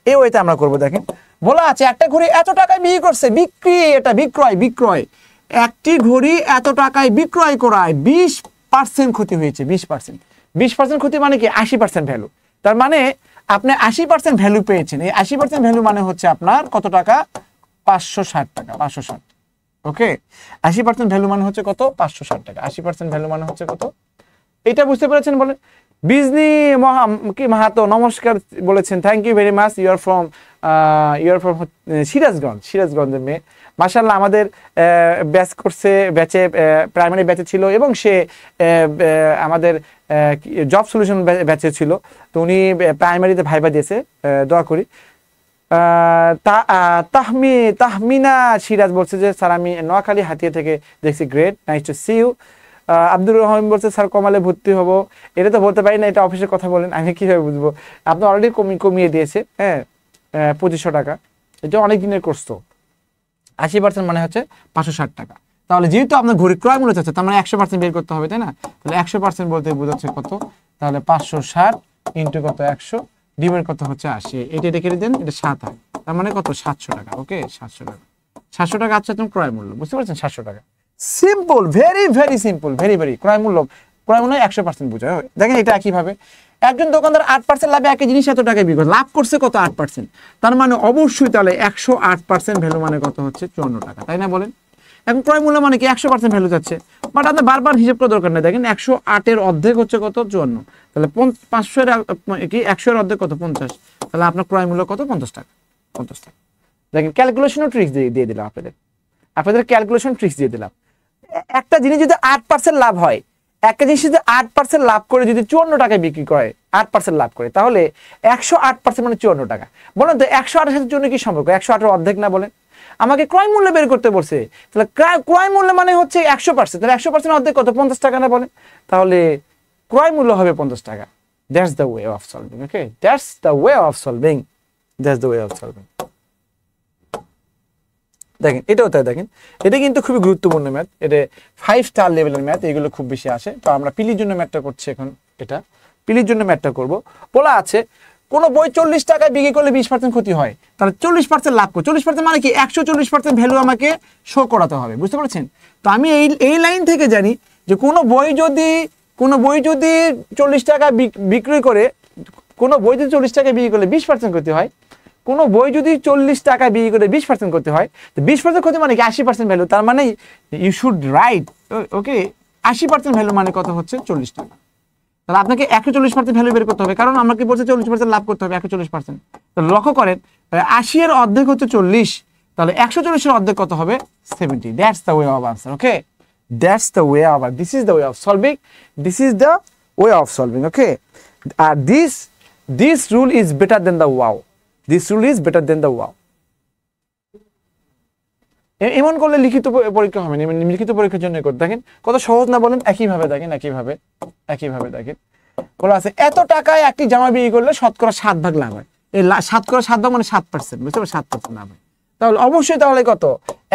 এই ওয়েতে আমরা করবো। দেখেন বলা আছে একটা ঘড়ি এত টাকায় বিক্রি করছে, বিক্রি, এটা বিক্রয়, একটি ঘড়ি এত টাকায় বিক্রয় করায় 20% ক্ষতি হয়েছে। 20% ক্ষতি মানে কি 80% ভ্যালু। তার মানে আপনি 80% ভ্যালু পেয়েছেন। এই 80% ভ্যালু মানে হচ্ছে আপনার কত টাকা? 560 টাকা। 560। ওকে, 80% ভ্যালু মানে হচ্ছে কত? 560 টাকা। 80% ভ্যালু মানে হচ্ছে কত? এটা বুঝতে পেরেছেন? বলেন। বিজনি কি মাহাতো নমস্কার বলেছেন, thank you very much. You are from সিরাজগঞ্জের মেয়ে। মাশাআল্লাহ, আমাদের ব্যাচ করছে, ব্যাচে প্রাইমারি ব্যাচে ছিল এবং সে আমাদের জব সলিউশন ব্যাচে ছিল। তো উনি প্রাইমারিতে ভাইবা দিয়েছে, দোয়া করি। তাহমিনা সিরাজ বলছে যে স্যার আমি নোয়াখালী হাতিয়া থেকে দেখছি, great, nice to see you. Abdur Rahman বলছে স্যার কমালে ভর্তি হব। এটা তো বলতে পারি না, এটা অফিসের কথা বলেন, আমি কিভাবে বুঝবো? আপনি অলরেডি কমিয়ে দিয়েছে। হ্যাঁ, 2500 টাকা, এটা অনেক দিনের কোর্স। তো 80% মানে হচ্ছে 560 টাকা। তাহলে যেহেতু আপনার ঘড়ি ক্রয় মূল্য চাচ্ছে, তার মানে 100% বের করতে হবে, তাই না? তাহলে 100% বলতে বোঝাচ্ছে কত? তাহলে 560 ইন্টু কত 100 ডিভাইড কত হচ্ছে 80। এটা রেখে দেন, এটা 7 হয়, তার মানে কত? 700 টাকা। ওকে, 700 টাকা। 700 টাকা আচ্ছা তুমি ক্রয় মূল্য, বুঝতে পারছেন? 700 টাকা। সিম্পল, ভেরি সিম্পল, ভেরি ক্রয় মূল্য 100% বোঝায়। দেখেন এটা একইভাবে একজন দোকানদার 8% লাভে একই জিনিস এত টাকায় বিক্রি করে, লাভ করছে কত? 8%। তার মানে অবশ্যই তাহলে 108% ভ্যালু মানে কত হচ্ছে? 54 টাকা, তাই না? বলেন। এখন ক্রয় মূল্য মানে কি 100% ভ্যালু যাচ্ছে, বাট আপনার বারবার হিসাব করা দরকার নেই। দেখেন 108 এর অর্ধেক হচ্ছে কত? 54। তাহলে 500 এর কি 100 এর অর্ধেক কত? 50। তাহলে আপনার ক্রয় মূল্য কত? 50 টাকা। 50 টাকা। দেখেন ক্যালকুলেশনও ট্রিক্স দিয়ে দিলাম আপনাদের ক্যালকুলেশন ট্রিক্স দিয়ে দিলাম। একটা জিনিস যদি 8% লাভ হয়, একটা জিনিস যদি 8% লাভ করে যদি 54 টাকায় বিক্রি করে, 8% লাভ করে, তাহলে 108% মানে 54 টাকা। বলেন তো 108 এর সাথে জন্য কি সম্পর্ক? 108 এর অর্ধেক না? বলেন। আমাকে ক্রয় মূল্য বের করতে বলছে, তাহলে ক্রয় মূল্য মানে হচ্ছে 100%, তাহলে 100% অর্ধেক কত? 50 টাকা না? বলেন। তাহলে ক্রয় মূল্য হবে 50 টাকা। That's the way of solving. Okay, that's the way of solving. দেখেন এটাও তাই। দেখেন এটা কিন্তু খুবই গুরুত্বপূর্ণ ম্যাথ, এটা 5 স্টার লেভেলের ম্যাথ, এগুলো খুব বেশি আসে। তো আমরা পিলির জন্য ম্যাথটা করছি এখন। এটা পিলির জন্য ম্যাথটা করব। বলা আছে কোন বই 40 টাকায় বিক্রি করলে 20% ক্ষতি হয়, তাহলে 40% লাভ করো। 40% মানে কি 140% ভ্যালু আমাকে শো করাতে হবে। বুঝতে পারছেন? তো আমি এই লাইন থেকে জানি যে কোন বই যদি 40 টাকা বিক্রি করে, কোন বই যদি 40 টাকায় বিক্রি করলে 20% ক্ষতি হয়, কোন বই যদি 40 টাকা বিক্রি করে 20% করতে হয়, তো 20% ক্ষতি মানে কি 80% ভ্যালু। তার মানে you should write, okay, 80% value মানে কত হচ্ছে? 40 টাকা। তাহলে আপনাকে 140% ভ্যালু বের করতে হবে, কারণ আমরা কি বলছি 40% লাভ করতে হবে, 140%। তাহলে লক্ষ্য করেন 80 এর অর্ধেক হচ্ছে 40, তাহলে 140 এর অর্ধেক কত হবে? 70। That's the way of answer. Okay, that's the way of, this is the way of solving, this is the way of solving. Okay, আর this rule is better than the wow, this rule is better than the wow. এমন করলে লিখিত পরীক্ষা হবে না, লিখিত পরীক্ষার জন্য করতে দেখেন কত সহজ না বলেন। একইভাবে দেখেন, একইভাবে দেখেন বলা আছে এত টাকায় একটি জামা বিক্রি করলে শতকরা 7 ভাগ লাভ হয়। এই শতকরা 7 ভাগ মানে 7%, বুঝতে পারছেন? 7% লাভ হয়। তাহলে অবশ্যই তাহলে কত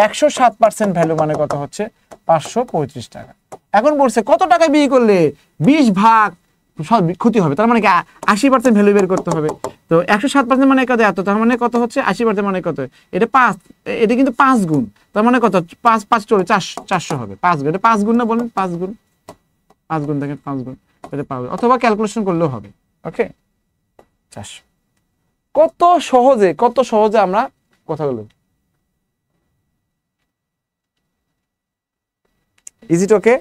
107% ভ্যালু মানে কত হচ্ছে 535 টাকা। এখন বলছে কত টাকায় বিক্রি করলে 20 ভাগ সব ক্ষতি হবে, তার মানে কি 80% ভ্যালু বের করতে হবে। তো 107% মানে কত, এত, তার মানে কত হচ্ছে 80% মানে কত, এটা 5, এটা কিন্তু 5 গুণ, তার মানে কত 5 5 চলে 400 হবে। 5 গুণ, এটা 5 গুণ না বলেন, 5 গুণ, 5 গুণ দেখেন, 5 গুণ এটা পাবে, অথবা ক্যালকুলেশন করলেও হবে। ওকে 400। কত সহজে আমরা কথাগুলো, is it okay,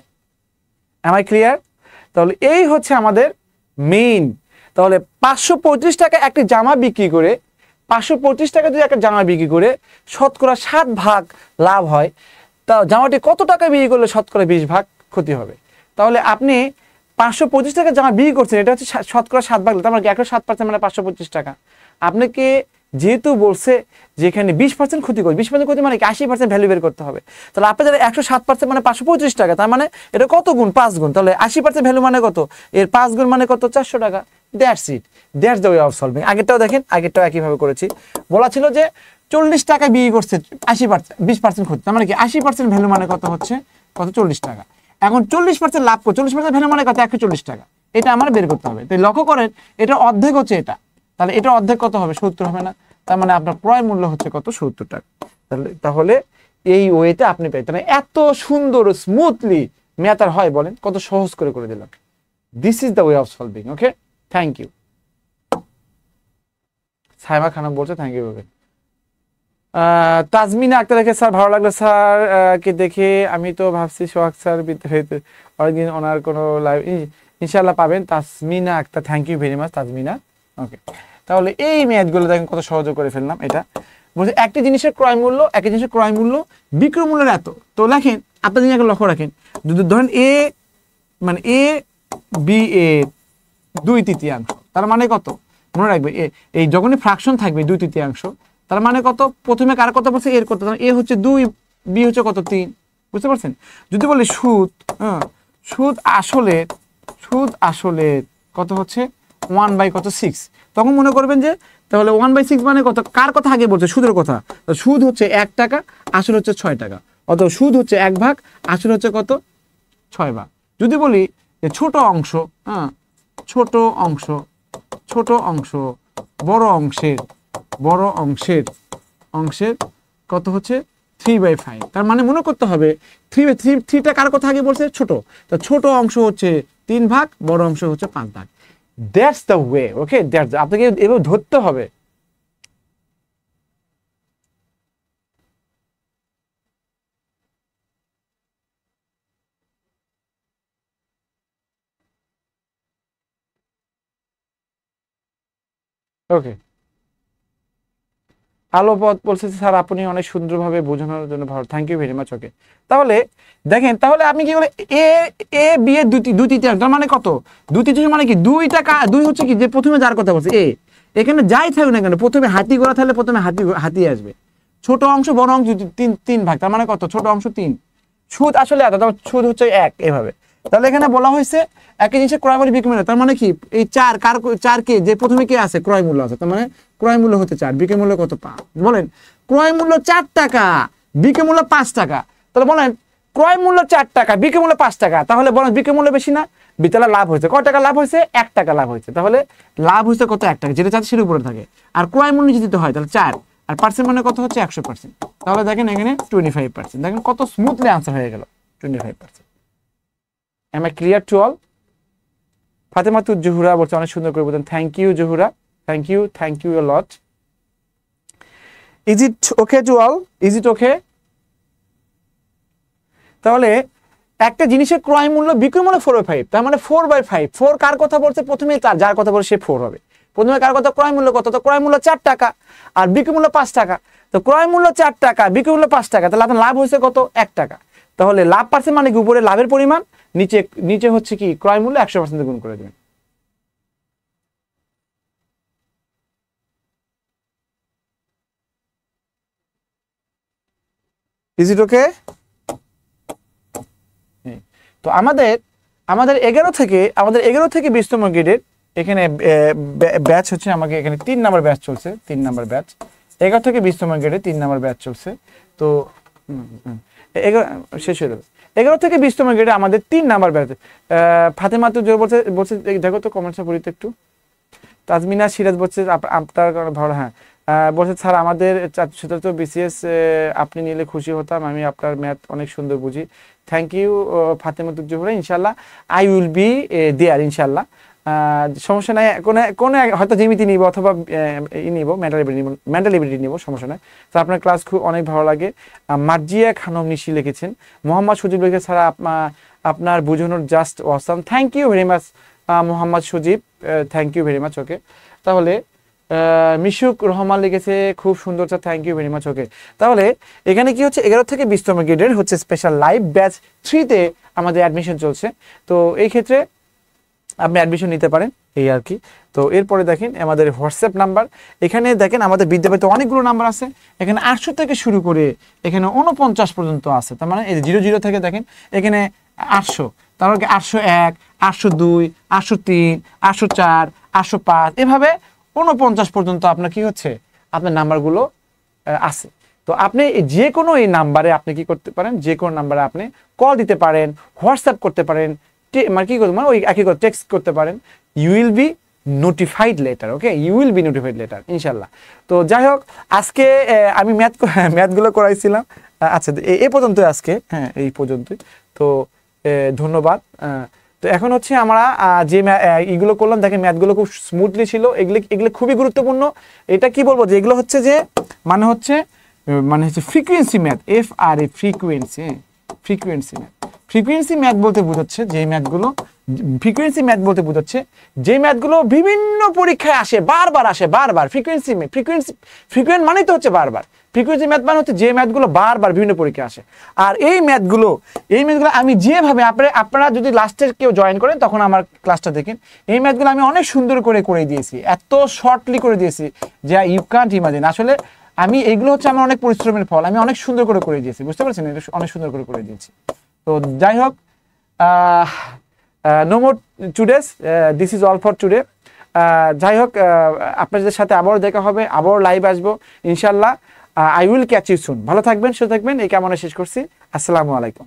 am I clear? তাহলে এই হচ্ছে আমাদের মেইন। তাহলে 535 টাকা একটি জামা বিক্রি করে, 535 টাকা যদি একটা জামা বিক্রি করে শতকরা 7 ভাগ লাভ হয়, তা জামাটি কত টাকা বিক্রি করলে শতকরা 20 ভাগ ক্ষতি হবে। তাহলে আপনি 525 টাকা জামা বিক্রি করছেন, এটা হচ্ছে শতকরা 7 ভাগ, তার মানে 107% মানে 525 টাকা। আপনাকে যেহেতু বলছে যে এখানে 20% ক্ষতি করে, 20% ক্ষতি মানে 80% ভ্যালু বের করতে হবে। তাহলে আপনি যারা 107% মানে 525 টাকা, তার মানে এটা কত গুণ, 5 গুণ। তাহলে 80% ভ্যালু মানে কত, এর 5 গুণ মানে কত, 400 টাকা। That's it, that's the way of solving. আগেরটাও দেখেন, আগেরটাও একইভাবে করেছি। বলা ছিল যে 40 টাকা বিক্রি করছে, 80%, 20% ক্ষতি, তার মানে কি 80% ভ্যালু মানে কত হচ্ছে কত, 40 টাকা। এখন 40% লাভ করে, 40% ভ্যালু মানে কত, 140 টাকা। এটা আমার বের করতে হবে। তাই লক্ষ্য করেন এটা অর্ধেক হচ্ছে এটা, তাহলে এটা অর্ধেক কত হবে, 70 হবে না? তার মানে আপনার ক্রয় মূল্য হচ্ছে কত, 70 টাকা। তাহলে এই ওয়েতে আপনি পাই, তাহলে এত সুন্দর স্মুথলি ম্যাথ আর হয় বলেন? কত সহজ করে দিলাম। This is the way of solving. Okay, thank you. Saima Khanam বলছে থ্যাংক ইউ। তাজমিনা আক্তার দেখে স্যার ভালো লাগলো স্যার কে দেখে, আমি তো ভাবছি সোহাগ স্যার অনেকদিন ওনার কোনো লাইভ, ইনশাল্লাহ পাবেন। Tazmina Akter, thank you very much Tazmina. Okay, তাহলে এই ম্যাথগুলো দেখেন কত সহজে করে ফেললাম। এটা বলছে একটি জিনিসের ক্রয় মূল্য, একটি জিনিসের ক্রয় মূল্য বিক্রয় মূল্যের এত। তো লেখেন, আপনার জিনিস লক্ষ্য রাখেন, ধরেন এ মানে এ বি এ 2/3, তার মানে কত, মনে রাখবে এই যখনই ফ্র্যাকশন থাকবে 2/3, তার মানে কত, প্রথমে কার কথা বলছে, এর কত, এ হচ্ছে 2, বি হচ্ছে কত 3, বুঝতে পারছেন? যদি বলি সুদ, সুদ আসলে কত হচ্ছে 1/6, তখন মনে করবেন যে তাহলে 1/6 মানে কত, কার কথা আগে বলছে, সুদের কথা। সুদ হচ্ছে 1 টাকা, আসল হচ্ছে 6 টাকা, অথবা সুদ হচ্ছে 1 ভাগ, আসল হচ্ছে কত 6 ভাগ। যদি বলি যে ছোট অংশ, ছোট অংশ বড় অংশের কত হচ্ছে 3/5, তার মানে মনে করতে হবে 3/3টা কার কথা আগে বলছে, ছোট। তা ছোট অংশ হচ্ছে 3 ভাগ, বড় অংশ হচ্ছে 5 ভাগ। That's the way. ওকে, আপনাকে এভাবে ধরতে হবে। ওকে, আলোপথ বলছে স্যার আপনি অনেক সুন্দরভাবে বোঝানোর জন্য ভালো, thank you very much. Okay, তাহলে দেখেন, তাহলে আপনি কি বলে এ বি এর 2/3, তার মানে কত, 2/3 মানে কি 2 টাকা, 2 হচ্ছে কি যে প্রথমে যার কথা বলছে এ, এখানে যাই থাকুক না কেন প্রথমে হাতি গোড়া থাকলে প্রথমে হাতি আসবে। ছোট অংশ বড় অংশ 3 ভাগ, তার মানে কত, ছোট অংশ 3, সুদ আসলে এত, তার সুদ হচ্ছে 1, এভাবে। তাহলে এখানে বলা হয়েছে একই জিনিসের ক্রয় মূল্য বিক্রয় মূল্য, তার মানে কি এই 4 কে যে প্রথমে কে আছে, ক্রয় মূল্য আছে, তার মানে ক্রয় মূল্য হচ্ছে 4, বিক্রয় মূল্য কত 5, বলেন ক্রয় মূল্য 4 টাকা, বিক্রয় মূল্য 5 টাকা। তাহলে বলেন ক্রয় মূল্য 4 টাকা, বিক্রয় মূল্য 5 টাকা, তাহলে বলেন বিক্রয় মূল্য বেশি না? তাহলে লাভ হয়েছে কত টাকা, লাভ হয়েছে 1 টাকা লাভ হয়েছে। তাহলে লাভ হয়েছে কত, 1 টাকা, যেটা চাচ্ছে সেটার উপরে থাকে। আর ক্রয় মূল্য নিচে দিতে হয়, তাহলে 4, আর পার্সেন্ট মানে কত হচ্ছে 100%। তাহলে দেখেন এখানে 25%, দেখেন কত স্মুথলি আনসার হয়ে গেল 25%। Am I clear to all? Fatema তু জহুরা বলছে অনেক সুন্দর করে বলতেন, thank you Zohura, thank you a lot. Is it okay to all? Is it okay? তাহলে একটা জিনিসের ক্রয় মূল্য বিক্রয় মূল্য 4/5, তার মানে 4/5, 4 কার কথা বলছে, প্রথমে যার কথা বলছে সে 4 হবে। প্রথমে কার কথা, ক্রয় মূল্য কত, তো ক্রয় মূল্য 4 টাকা আর বিক্রয় মূল্য 5 টাকা। তো ক্রয় মূল্য 4 টাকা, বিক্রয় মূল্য 5 টাকা, তাহলে আপনার লাভ হয়েছে কত, 1 টাকা। তাহলে লাভ পার্সেন্ট মানে কি, উপরে লাভের পরিমাণ, নিচে হচ্ছে কি ক্রয় মূল্য 100% গুণ করে দেবেন। ইজ ইট ওকে? তো আমাদের 11 থেকে 20তম গ্রেডের এখানে ব্যাচ হচ্ছে, আমাকে এখানে 3 নাম্বার ব্যাচ চলছে, 3 নাম্বার ব্যাচ 11 থেকে 20তম গ্রেডে 3 নাম্বার ব্যাচ চলছে। তো 11 শেষ হয়ে যাবে। 11 থেকে 20তম গ্রেডে আমাদের 3 নাম্বার ব্যাচ। ফাতেমা তো জোর বলছে দেখো তো কমেন্টসটা পড়ি তো একটু। তাজমিনা সিরাজ বলছে আপনার ভালো, হ্যাঁ বলছে স্যার আমাদের সেটা তো বিসিএস আপনি নিলে খুশি হতাম, আমি আপনার ম্যাথ অনেক সুন্দর বুঝি। থ্যাংক ইউ ফাতেমাতুল জোহরা, ইনশাল্লাহ আই উইল বি দেয়ার ইনশাল্লাহ, সমস্যা নাই। কোনো হয়তো জিমিতি নিব অথবা নিব মেন্টাল এবিলিটি নিব, সমস্যা নাই। তো আপনার ক্লাস খুব অনেক ভালো লাগে। মার্জিয়া খানম নিশি লিখেছেন। মোহাম্মদ সজীব লিখে স্যার আপনার বোঝানোর just awesome, thank you very much Mohammad Sajib, thank you very much. Okay, তাহলে মিশুক রহমান লিখেছে খুব সুন্দর sir, thank you very much. Okay, তাহলে এখানে কি হচ্ছে 11 থেকে 20তম গ্রেডের হচ্ছে স্পেশাল লাইভ ব্যাচ 3-তে আমাদের অ্যাডমিশন চলছে। তো এই ক্ষেত্রে আপনি অ্যাডমিশন নিতে পারেন, এই আর কি। তো এরপরে দেখেন আমাদের হোয়াটসঅ্যাপ নাম্বার, এখানে দেখেন আমাদের বিদ্যাপীঠে অনেকগুলো নাম্বার আছে, এখানে 800 থেকে শুরু করে এখানে 49 পর্যন্ত আছে। তার মানে এই 00 থেকে দেখেন এখানে 800, তারপর 801, 802, 803, 804, 805, এভাবে 49 পর্যন্ত আপনার কি হচ্ছে, আপনার নাম্বারগুলো আছে। তো আপনি যে কোনো এই নাম্বারে আপনি কি করতে পারেন, যে কোনো নাম্বারে আপনি কল দিতে পারেন, হোয়াটসঅ্যাপ করতে পারেন, মানে কি করতে মানে ওই একই কথা টেক্সট করতে পারেন। You will be notified later. Okay, you will be notified later ইনশাল্লাহ। তো যাই হোক, আজকে আমি ম্যাথগুলো করাইছিলাম। আচ্ছা এই পর্যন্ত আজকে, হ্যাঁ এই পর্যন্তই। তো ধন্যবাদ। তো এখন হচ্ছে আমরা যে এগুলো করলাম, দেখেন ম্যাথগুলো খুব স্মুথলি ছিল, এগুলো খুবই গুরুত্বপূর্ণ। এটা কি বলবো যে এগুলো হচ্ছে যে মানে হচ্ছে frequency math, FRE frequency math. Frequency math বলতে বোঝাচ্ছে যে ম্যাথগুলো, ফ্রিকোয়েন্সি ম্যাথ বলতে বোঝাচ্ছে যে ম্যাথগুলো বিভিন্ন পরীক্ষায় আসে, বারবার আসে, বারবার। ফ্রিকোয়েন্ট মানে তো হচ্ছে বারবার। ফ্রিকোয়েন্সি ম্যাথ মানে হচ্ছে যে ম্যাথগুলো বারবার বিভিন্ন পরীক্ষায় আসে। আর এই ম্যাথগুলো আমি যেভাবে আপনারা যদি লাস্টের কেউ জয়েন করেন তখন আমার ক্লাসটা দেখেন, এই ম্যাথগুলো আমি অনেক সুন্দর করে দিয়েছি, এত শর্টলি করে দিয়েছি যে ইউ কান্ট ইমাজিন। আসলে আমি এইগুলো হচ্ছে আমার অনেক পরিশ্রমের ফল, আমি অনেক সুন্দর করে দিয়েছি, বুঝতে পারছেন, এটা অনেক সুন্দর করে দিয়েছি। তো যাই হোক, no more todays, this is all for today. যাই হোক, আপনাদের সাথে আবারও দেখা হবে, আবারও লাইভ আসবো ইনশাল্লাহ। I will catch you soon. ভালো থাকবেন, সুস্থ থাকবেন, এই কামনা শেষ করছি। আসসালামু আলাইকুম।